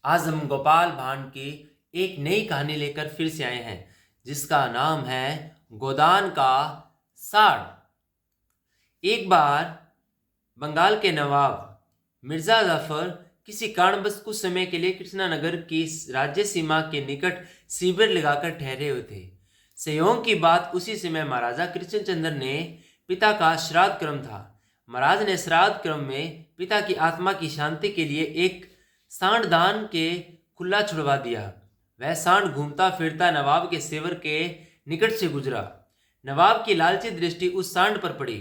आज हम गोपाल भांड की एक नई कहानी लेकर फिर से आए हैं जिसका नाम है गोदान का सांड। एक बार बंगाल के नवाब मिर्जा जाफर किसी कारणवश कुछ समय के लिए कृष्णानगर की राज्य सीमा के निकट शिविर लगाकर ठहरे हुए थे। संयोग की बात उसी समय महाराजा कृष्णचंद्र ने पिता का श्राद्ध क्रम था। महाराज ने श्राद्ध क्रम में पिता की आत्मा की शांति के लिए एक सांड दान के खुला छुड़वा दिया। वह सांड घूमता फिरता नवाब के सेवर के निकट से गुजरा। नवाब की लालची दृष्टि उस सांड पर पड़ी।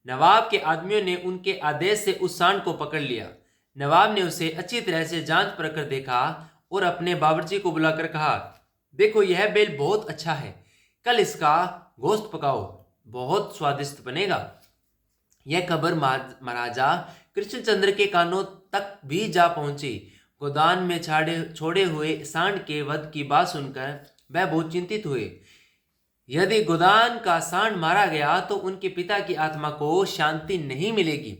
नवाब के आदमियों ने उनके आदेश से उस सांड को पकड़ लिया। नवाब ने उसे अच्छी तरह से जांच परख कर देखा और अपने बावर्ची को बुलाकर कहा, देखो यह बेल बहुत अच्छा है, कल इसका गोश्त पकाओ, बहुत स्वादिष्ट बनेगा। यह खबर महाराजा कृष्णचंद्र के कानों तक भी जा पहुंची। गोदान में छोड़े हुए सांड के वध की बात सुनकर वह बहुत चिंतित हुए। यदि गोदान का सांड मारा गया तो उनके पिता की आत्मा को शांति नहीं मिलेगी,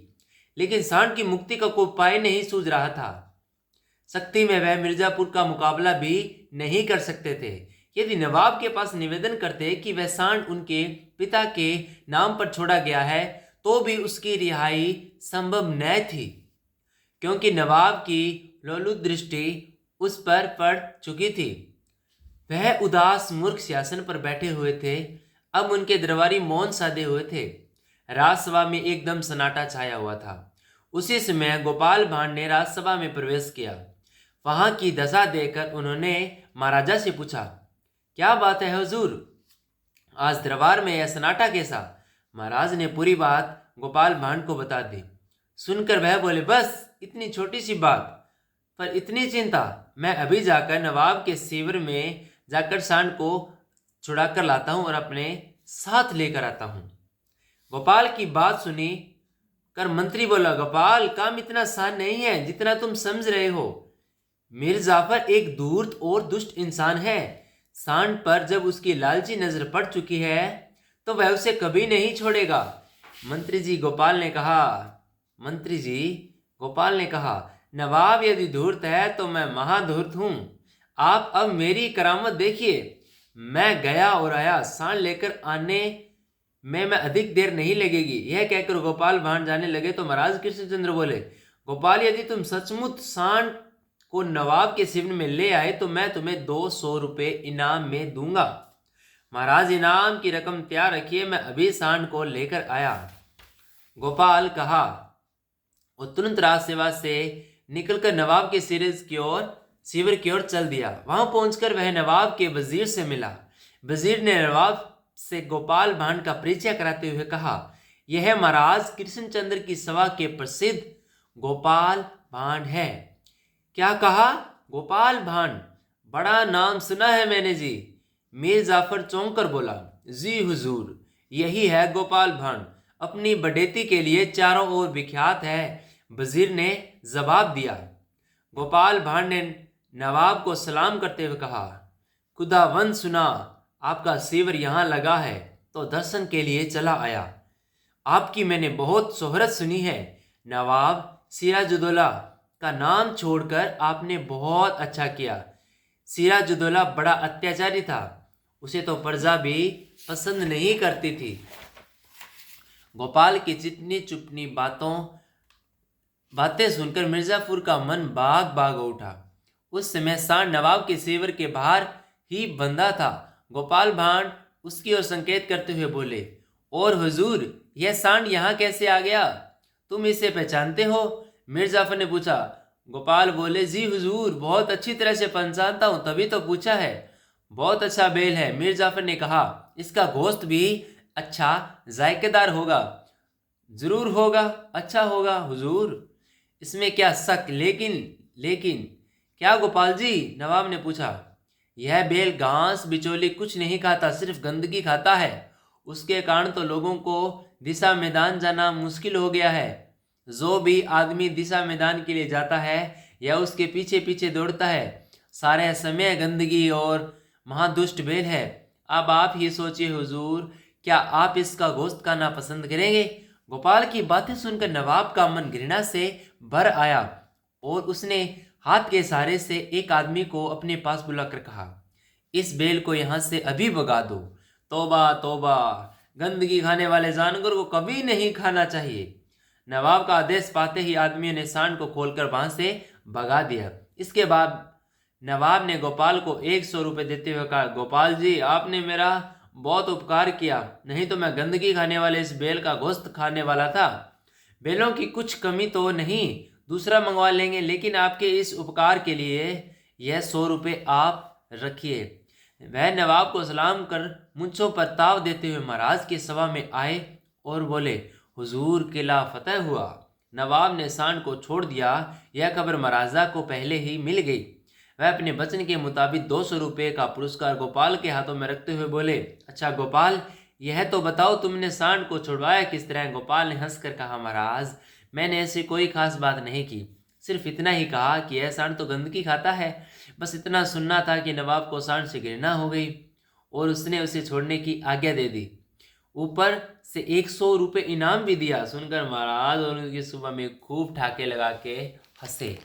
लेकिन सांड की मुक्ति का कोई उपाय नहीं सूझ रहा था। शक्ति में वह मिर्जापुर का मुकाबला भी नहीं कर सकते थे। यदि नवाब के पास निवेदन करते कि वह सांड उनके पिता के नाम पर छोड़ा गया है तो भी उसकी रिहाई संभव न थी, क्योंकि नवाब की लोलुप दृष्टि उस पर पड़ चुकी थी। वह उदास मूर्ख सिंहासन पर बैठे हुए थे। अब उनके दरबारी मौन साधे हुए थे। राजसभा में एकदम सन्नाटा छाया हुआ था। उसी समय गोपाल भांड ने राजसभा में प्रवेश किया। वहां की दशा देखकर उन्होंने महाराजा से पूछा, क्या बात है हुजूर, आज दरबार में यह सन्नाटा कैसा? महाराज ने पूरी बात गोपाल भांड को बता दी। सुनकर वह बोले, बस इतनी छोटी सी बात पर इतनी चिंता? मैं अभी जाकर नवाब के शिविर में जाकर सांड को छुड़ा कर लाता हूं और अपने साथ लेकर आता हूं। गोपाल की बात सुनी कर मंत्री बोला, गोपाल, काम इतना आसान नहीं है जितना तुम समझ रहे हो। मीर जाफर एक धूर्त और दुष्ट इंसान है। सांड पर जब उसकी लालची नजर पड़ चुकी है तो वह उसे कभी नहीं छोड़ेगा। मंत्री जी, गोपाल ने कहा, नवाब यदि धूर्त है तो मैं महाधूर्त हूं। आप अब मेरी करामत देखिए। मैं गया और आया, सांड लेकर आने में मैं अधिक देर नहीं लगेगी। यह कहकर गोपाल भांड जाने लगे तो महाराज कृष्णचंद्र बोले, गोपाल, यदि तुम सचमुच सांड को नवाब के शिविर में ले आए तो मैं तुम्हें 200 रुपये इनाम में दूंगा। महाराज, इनाम की रकम तैयार रखिए, मैं अभी सांड को लेकर आया। गोपाल कहा और तुरंत राजसेवा से निकलकर नवाब के शिविर की ओर चल दिया। वहां पहुंचकर वह नवाब के वजीर से मिला। वजीर ने नवाब से गोपाल भांड का परिचय कराते हुए कहा, यह महाराज कृष्णचंद्र की सभा के प्रसिद्ध गोपाल भांड है। क्या कहा? गोपाल भांड? बड़ा नाम सुना है मैंने जी। मीर जाफर चौंक कर बोला, जी हुजूर, यही है गोपाल भांड, अपनी बढ़ेती के लिए चारों ओर विख्यात है। वजीर ने जवाब दिया। गोपाल भांड ने नवाब को सलाम करते हुए कहा, खुदावंद सुना, आपका शिविर यहाँ लगा है तो दर्शन के लिए चला आया। आपकी मैंने बहुत शोहरत सुनी है। नवाब सिराजुद्दौला का नाम छोड़कर आपने बहुत अच्छा किया। सिराजुद्दौला बड़ा अत्याचारी था, उसे तो प्रजा भी पसंद नहीं करती थी। गोपाल की चिकनी चुपनी बातें सुनकर मिर्जापुर का मन बाग बाग उठा। उस समय सांड नवाब के शिविर के बाहर ही बंधा था। गोपाल भांड उसकी ओर संकेत करते हुए बोले, और हुजूर, यह सांड यहाँ कैसे आ गया? तुम इसे पहचानते हो? मीर जाफर ने पूछा। गोपाल बोले, जी हुजूर, बहुत अच्छी तरह से पहचानता हूँ, तभी तो पूछा है। बहुत अच्छा बेल है, मीर जाफर ने कहा। इसका गोश्त भी अच्छा जायकेदार होगा। जरूर होगा, अच्छा होगा हुजूर, इसमें क्या शक। लेकिन क्या गोपाल जी? नवाब ने पूछा। यह बेल घास बिचौली कुछ नहीं खाता, सिर्फ गंदगी खाता है। उसके कारण तो लोगों को दिशा मैदान जाना मुश्किल हो गया है। जो भी आदमी दिशा मैदान के लिए जाता है या उसके पीछे पीछे दौड़ता है, सारे समय गंदगी और महादुष्ट बेल है। अब आप ही सोचिए हुजूर, क्या आप इसका गोश्त खाना पसंद करेंगे? गोपाल की बातें सुनकर नवाब का मन घृणा से भर आया और उसने हाथ के इशारे से एक आदमी को अपने पास बुलाकर कहा, इस बैल को यहाँ से अभी भगा दो। तौबा तौबा, गंदगी खाने वाले जानवर को कभी नहीं खाना चाहिए। नवाब का आदेश पाते ही आदमी ने सांड को खोलकर वहां से भगा दिया। इसके बाद नवाब ने गोपाल को 100 रुपये देते हुए कहा, गोपाल जी, आपने मेरा बहुत उपकार किया, नहीं तो मैं गंदगी खाने वाले इस बैल का गोश्त खाने वाला था। बैलों की कुछ कमी तो नहीं, दूसरा मंगवा लेंगे, लेकिन आपके इस उपकार के लिए यह 100 रुपये आप रखिए। वह नवाब को सलाम कर मूंछों पर ताव देते हुए महाराज की सभा में आए और बोले, हुजूर, किला फतेह हुआ। नवाब ने सांड को छोड़ दिया। यह खबर महाराजा को पहले ही मिल गई। वह अपने वचन के मुताबिक 200 रुपये का पुरस्कार गोपाल के हाथों में रखते हुए बोले, अच्छा गोपाल, यह तो बताओ तुमने सांड को छुड़वाया किस तरह? गोपाल ने हंसकर कहा, महाराज, मैंने ऐसी कोई खास बात नहीं की, सिर्फ इतना ही कहा कि यह सांड तो गंदगी खाता है। बस इतना सुनना था कि नवाब को सांड से घृणा हो गई और उसने उसे छोड़ने की आज्ञा दे दी। ऊपर से 100 रुपये इनाम भी दिया। सुनकर महाराज और उनकी सुबह में खूब ठाके लगा के हंसे।